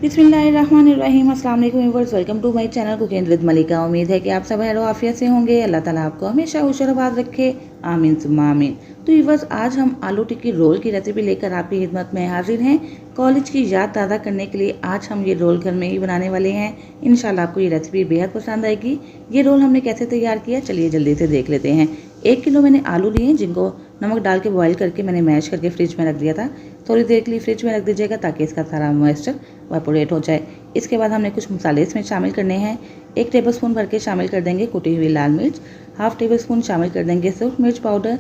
बिस्मिल्लाहिर्रहमानिर्रहीम। अस्सलाम वालेकुम viewers, welcome to my channel cooking with Malika. उम्मीद है कि आप सब खैर आफियत से होंगे। अल्लाह ताला आपको हमेशा खुशहाल रखे, आमीन सुम्मा आमीन। तो व्यूअर्स, आज हम आलू टिक्की रोल की रेसिपी लेकर आपकी खिदमत में हाजिर हैं। कॉलेज की याद ताज़ा करने के लिए आज हम ये रोल घर में ही बनाने वाले हैं। इंशाल्लाह आपको ये रेसिपी बेहद पसंद आएगी। ये रोल हमने कैसे तैयार किया, चलिए जल्दी से देख लेते हैं। 1 किलो मैंने आलू लिए, जिनको नमक डाल के बॉईल करके मैंने मैश करके फ्रिज में रख दिया था। थोड़ी देर के लिए फ्रिज में रख दीजिएगा ताकि इसका सारा मॉइस्चर वाइपोरेट हो जाए। इसके बाद हमने कुछ मसाले इसमें शामिल करने हैं। 1 टेबलस्पून भर के शामिल कर देंगे कुटी हुई लाल मिर्च, हाफ टेबल स्पून शामिल कर देंगे सूख मिर्च पाउडर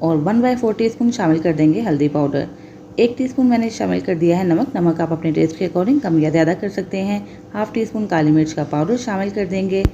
और 1/4 टीस्पून शामिल कर देंगे हल्दी पाउडर। 1 टीस्पून मैंने शामिल कर दिया है नमक। नमक आप अपने टेस्ट के अकॉर्डिंग कम या ज़्यादा कर सकते हैं। हाफ टीस्पून काली मिर्च का पाउडर शामिल कर देंगे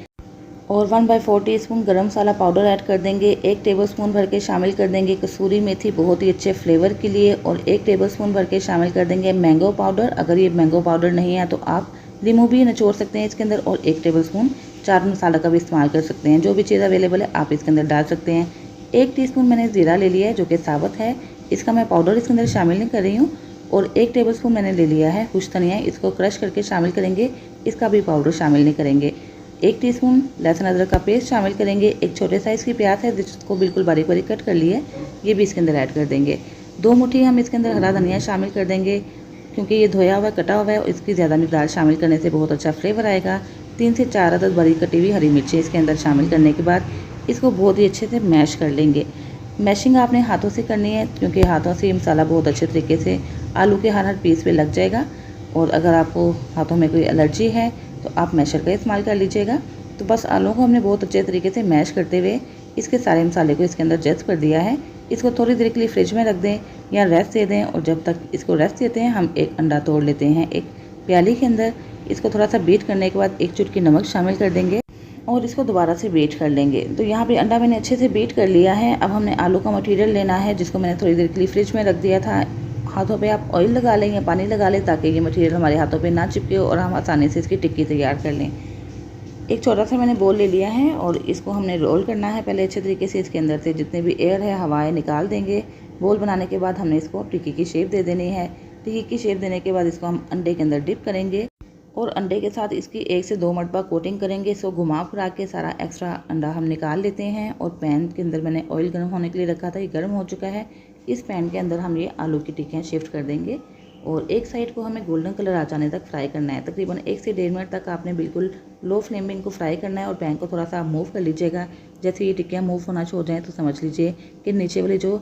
और 1/4 टीस्पून गरम मसाला पाउडर ऐड कर देंगे। 1 टेबलस्पून भर के शामिल कर देंगे कसूरी मेथी, बहुत ही अच्छे फ्लेवर के लिए। और 1 टेबलस्पून भर के शामिल कर देंगे मैंगो पाउडर। अगर ये मैंगो पाउडर नहीं है तो आप नींबू भी निचोड़ सकते हैं इसके अंदर। और 1 टेबलस्पून चाट मसाला का भी इस्तेमाल कर सकते हैं। जो भी चीज़ अवेलेबल है आप इसके अंदर डाल सकते हैं। 1 टीस्पून मैंने ज़ीरा ले लिया है जो कि साबुत है, इसका मैं पाउडर इसके अंदर शामिल नहीं कर रही हूँ। और 1 टेबलस्पून मैंने ले लिया है खुश धनिया, इसको क्रश करके शामिल करेंगे, इसका भी पाउडर शामिल नहीं करेंगे। 1 टीस्पून लहसुन अदरक का पेस्ट शामिल करेंगे। एक छोटे साइज़ की प्याज है जिसको बिल्कुल बारीक बारीक कट कर लिए, ये भी इसके अंदर ऐड कर देंगे। 2 मुट्ठी हम इसके अंदर हरा धनिया शामिल कर देंगे, क्योंकि ये धोया हुआ कटा हुआ है और इसकी ज़्यादा मिकदार शामिल करने से बहुत अच्छा फ्लेवर आएगा। 3 से 4 अदद बारीक कटी हुई हरी मिर्ची इसके अंदर शामिल करने के बाद इसको बहुत ही अच्छे से मैश कर लेंगे। मैशिंग आपने हाथों से करनी है, क्योंकि हाथों से ये मसाला बहुत अच्छे तरीके से आलू के हर पीस पे लग जाएगा। और अगर आपको हाथों में कोई एलर्जी है तो आप मैशर का इस्तेमाल कर लीजिएगा। तो बस आलू को हमने बहुत अच्छे तरीके से मैश करते हुए इसके सारे मसाले को इसके अंदर जज़्ब कर दिया है। इसको थोड़ी देर के लिए फ्रिज में रख दें या रेस्ट दे दें। और जब तक इसको रेस्ट देते हैं हम एक अंडा तोड़ लेते हैं एक प्याली के अंदर। इसको थोड़ा सा बीट करने के बाद 1 चुटकी नमक शामिल कर देंगे और इसको दोबारा से बीट कर लेंगे। तो यहाँ पे अंडा मैंने अच्छे से बीट कर लिया है। अब हमने आलू का मटेरियल लेना है, जिसको मैंने थोड़ी देर के लिए फ्रिज में रख दिया था। हाथों पे आप ऑयल लगा लें या पानी लगा लें ताकि ये मटेरियल हमारे हाथों पे ना चिपके और हम आसानी से इसकी टिक्की तैयार कर लें। एक छोटा सा मैंने बोल ले लिया है और इसको हमने रोल करना है पहले अच्छे तरीके से। इसके अंदर से जितने भी एयर है हवाएं निकाल देंगे। बोल बनाने के बाद हमने इसको टिक्की की शेप दे देनी है। टिक्की की शेप देने के बाद इसको हम अंडे के अंदर डिप करेंगे और अंडे के साथ इसकी 1 से 2 मरतबा कोटिंग करेंगे। इसको घुमा फिरा के सारा एक्स्ट्रा अंडा हम निकाल लेते हैं। और पैन के अंदर मैंने ऑयल गर्म होने के लिए रखा था, ये गर्म हो चुका है। इस पैन के अंदर हम ये आलू की टिक्कियाँ शिफ्ट कर देंगे और एक साइड को हमें गोल्डन कलर आ जाने तक फ्राई करना है। तकरीबन 1 से 1.5 मिनट तक आपने बिल्कुल लो फ्लेम में इनको फ्राई करना है। और पैन को थोड़ा सा मूव कर लीजिएगा। जैसे ये टिक्कियाँ मूव होना छोड़ जाएँ तो समझ लीजिए कि नीचे वाली जो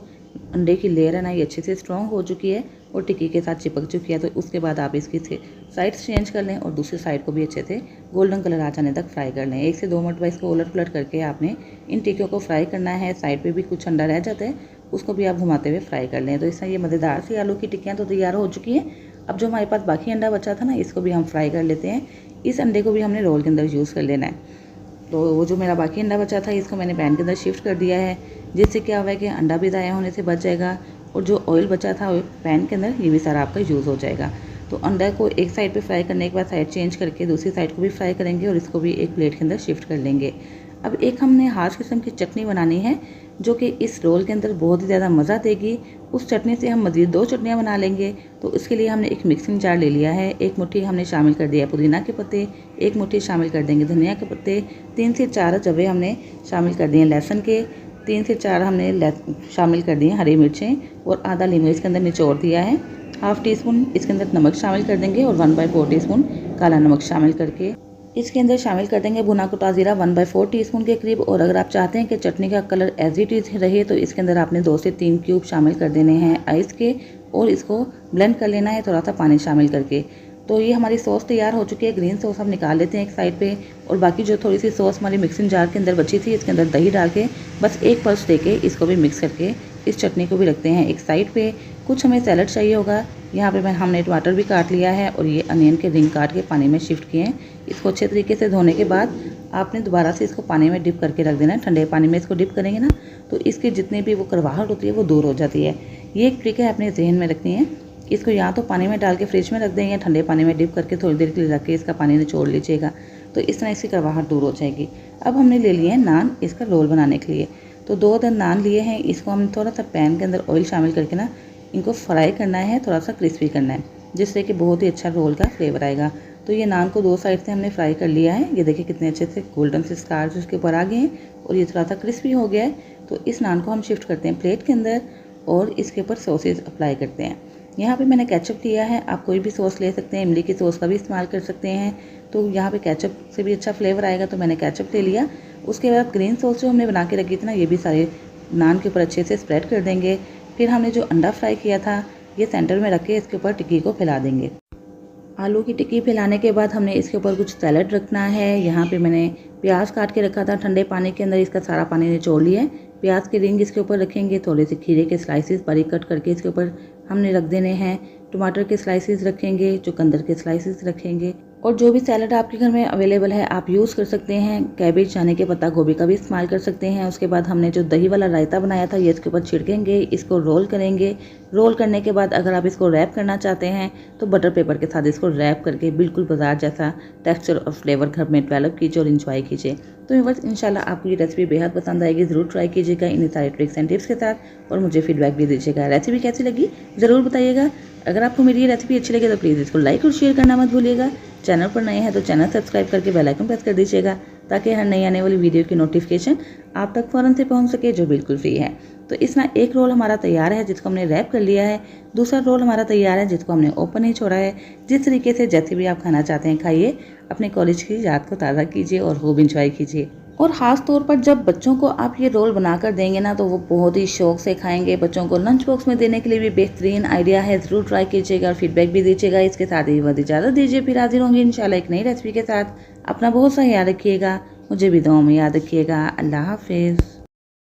अंडे की लेयर है ना, ये अच्छे से स्ट्रॉन्ग हो चुकी है और टिक्की के साथ चिपक चुकी है। तो उसके बाद आप इसकी साइड्स चेंज कर लें और दूसरी साइड को भी अच्छे से गोल्डन कलर आ जाने तक फ्राई कर लें। 1 से 2 मिनट बाद इसको उलट पुलट करके आपने इन टिक्कियों को फ्राई करना है। साइड पे भी कुछ अंडा रह जाता है, उसको भी आप घुमाते हुए फ्राई कर लें। तो इस तरह ये मज़ेदार सी आलू की टिक्कियाँ तो तैयार हो चुकी हैं। अब जो हमारे पास बाकी अंडा बचा था ना, इसको भी हम फ्राई कर लेते हैं। इस अंडे को भी हमने रोल के अंदर यूज़ कर लेना है। तो वो जो मेरा बाकी अंडा बचा था इसको मैंने पैन के अंदर शिफ्ट कर दिया है, जिससे क्या हुआ है कि अंडा भी ज़ाया होने से बच जाएगा और जो ऑयल बचा था पैन के अंदर ये भी सारा आपका यूज़ हो जाएगा। तो अंडा को एक साइड पे फ्राई करने के बाद साइड चेंज करके दूसरी साइड को भी फ्राई करेंगे और इसको भी एक प्लेट के अंदर शिफ्ट कर लेंगे। अब एक हमने हार्श किस्म की चटनी बनानी है जो कि इस रोल के अंदर बहुत ही ज़्यादा मज़ा देगी। उस चटनी से हम मज़ीद 2 चटनियाँ बना लेंगे। तो इसके लिए हमने एक मिक्सिंग जार ले लिया है। 1 मुट्ठी हमने शामिल कर दिया पुदीना के पत्ते, 1 मुट्ठी शामिल कर देंगे धनिया के पत्ते, 3 से 4 जवे हमने शामिल कर दिए लहसुन के, 3 से 4 हमने शामिल कर दिए हरी मिर्चें और आधा लीमू इसके अंदर निचोड़ दिया है। हाफ टी स्पून इसके अंदर नमक शामिल कर देंगे और 1/4 टीस्पून काला नमक शामिल करके इसके अंदर शामिल कर देंगे भुना कुटा ज़ीरा 1/4 टीस्पून के करीब। और अगर आप चाहते हैं कि चटनी का कलर एज इट इज़ रहे तो इसके अंदर आपने 2 से 3 क्यूब शामिल कर देने हैं आइस के और इसको ब्लेंड कर लेना है थोड़ा सा पानी शामिल करके। तो ये हमारी सॉस तैयार हो चुकी है। ग्रीन सॉस हम निकाल लेते हैं एक साइड पे और बाकी जो थोड़ी सी सॉस हमारी मिक्सिंग जार के अंदर बची थी इसके अंदर दही डाल के बस एक पल्स दे के इसको भी मिक्स करके इस चटनी को भी रखते हैं एक साइड पे। कुछ हमें सैलड चाहिए होगा, यहाँ पे हमने टमाटर भी काट लिया है और ये अनियन के रिंग काट के पानी में शिफ्ट किए हैं। इसको अच्छे तरीके से धोने के बाद आपने दोबारा से इसको पानी में डिप करके रख देना है। ठंडे पानी में इसको डिप करेंगे ना तो इसकी जितनी भी वो करवाहट होती है वो दूर हो जाती है। ये एक ट्रिक है अपने जहन में रखनी है। इसको या तो पानी में डाल के फ्रिज में रख दें या ठंडे पानी में डिप करके थोड़ी देर के लिए रख के इसका पानी निचोड़ लीजिएगा, तो इस तरह इसकी करवाहट दूर हो जाएगी। अब हमने ले लिए हैं नान इसका रोल बनाने के लिए। तो 2 अदद नान लिए हैं, इसको हम थोड़ा सा पैन के अंदर ऑयल शामिल करके ना इनको फ्राई करना है, थोड़ा सा क्रिस्पी करना है। जिससे कि बहुत ही अच्छा रोल का फ्लेवर आएगा। तो ये नान को 2 साइड से हमने फ्राई कर लिया है। ये देखिए कितने अच्छे से गोल्डन से स्टार्स उसके ऊपर आ गए हैं और ये थोड़ा सा क्रिस्पी हो गया है। तो इस नान को हम शिफ्ट करते हैं प्लेट के अंदर और इसके ऊपर सॉसेज अप्लाई करते हैं। यहाँ पे मैंने केचप लिया है, आप कोई भी सॉस ले सकते हैं, इमली की सॉस का भी इस्तेमाल कर सकते हैं। तो यहाँ पे केचप से भी अच्छा फ्लेवर आएगा, तो मैंने केचप ले लिया। उसके बाद ग्रीन सॉस जो हमने बना के रखी थी ना, ये भी सारे नान के ऊपर अच्छे से स्प्रेड कर देंगे। फिर हमने जो अंडा फ्राई किया था ये सेंटर में रख के इसके ऊपर टिक्की को फैला देंगे। आलू की टिक्की फैलाने के बाद हमने इसके ऊपर कुछ सैलड रखना है। यहाँ पे मैंने प्याज काट के रखा था ठंडे पानी के अंदर, इसका सारा पानी निचोड़ लिया है। प्याज के रिंग इसके ऊपर रखेंगे, थोड़े से खीरे के स्लाइसेस बारीक कट करके इसके ऊपर हमने रख देने हैं। टमाटर के स्लाइसेस रखेंगे, चुकंदर के स्लाइसेस रखेंगे और जो भी सैलड आपके घर में अवेलेबल है आप यूज़ कर सकते हैं। कैबेज, चने के पत्ता गोभी का भी इस्तेमाल कर सकते हैं। उसके बाद हमने जो दही वाला रायता बनाया था ये इसके ऊपर छिड़केंगे, इसको रोल करेंगे। रोल करने के बाद अगर आप इसको रैप करना चाहते हैं तो बटर पेपर के साथ इसको रैप करके बिल्कुल बाजार जैसा टेक्सचर और फ्लेवर घर में डेवलप कीजिए और इंजॉय कीजिए। तो व्यूअर्स, इंशाल्लाह आपको ये रेसिपी बेहद पसंद आएगी। ज़रूर ट्राई कीजिएगा इन सारे ट्रिक्स एंड टिप्स के साथ और मुझे फीडबैक भी दीजिएगा। रेसिपी कैसी लगी ज़रूर बताइएगा। अगर आपको मेरी ये रेसिपी अच्छी लगे तो प्लीज़ इसको लाइक और शेयर करना मत भूलिएगा। चैनल पर नए हैं तो चैनल सब्सक्राइब करके बेल आइकन प्रेस कर दीजिएगा ताकि हर नई आने वाली वीडियो की नोटिफिकेशन आप तक फ़ौरन से पहुंच सके, जो बिल्कुल फ्री है। तो इसमें एक रोल हमारा तैयार है जिसको हमने रैप कर लिया है। दूसरा रोल हमारा तैयार है जिसको हमने ओपन ही छोड़ा है। जिस तरीके से जैसे भी आप खाना चाहते हैं खाइए, अपने कॉलेज की याद को ताज़ा कीजिए और खूब इंजॉय कीजिए। और ख़ास तौर पर जब बच्चों को आप ये रोल बनाकर देंगे ना तो वो बहुत ही शौक से खाएंगे। बच्चों को लंच बॉक्स में देने के लिए भी बेहतरीन आइडिया है। ज़रूर ट्राई कीजिएगा और फीडबैक भी दीजिएगा। इसके साथ ही वक्त इजाज़त दीजिए, फिर हाजिर होंगे इंशाल्लाह एक नई रेसिपी के साथ। अपना बहुत सा ख्याल रखिएगा, मुझे भी दुआओं में याद रखिएगा। अल्लाह हाफिज़।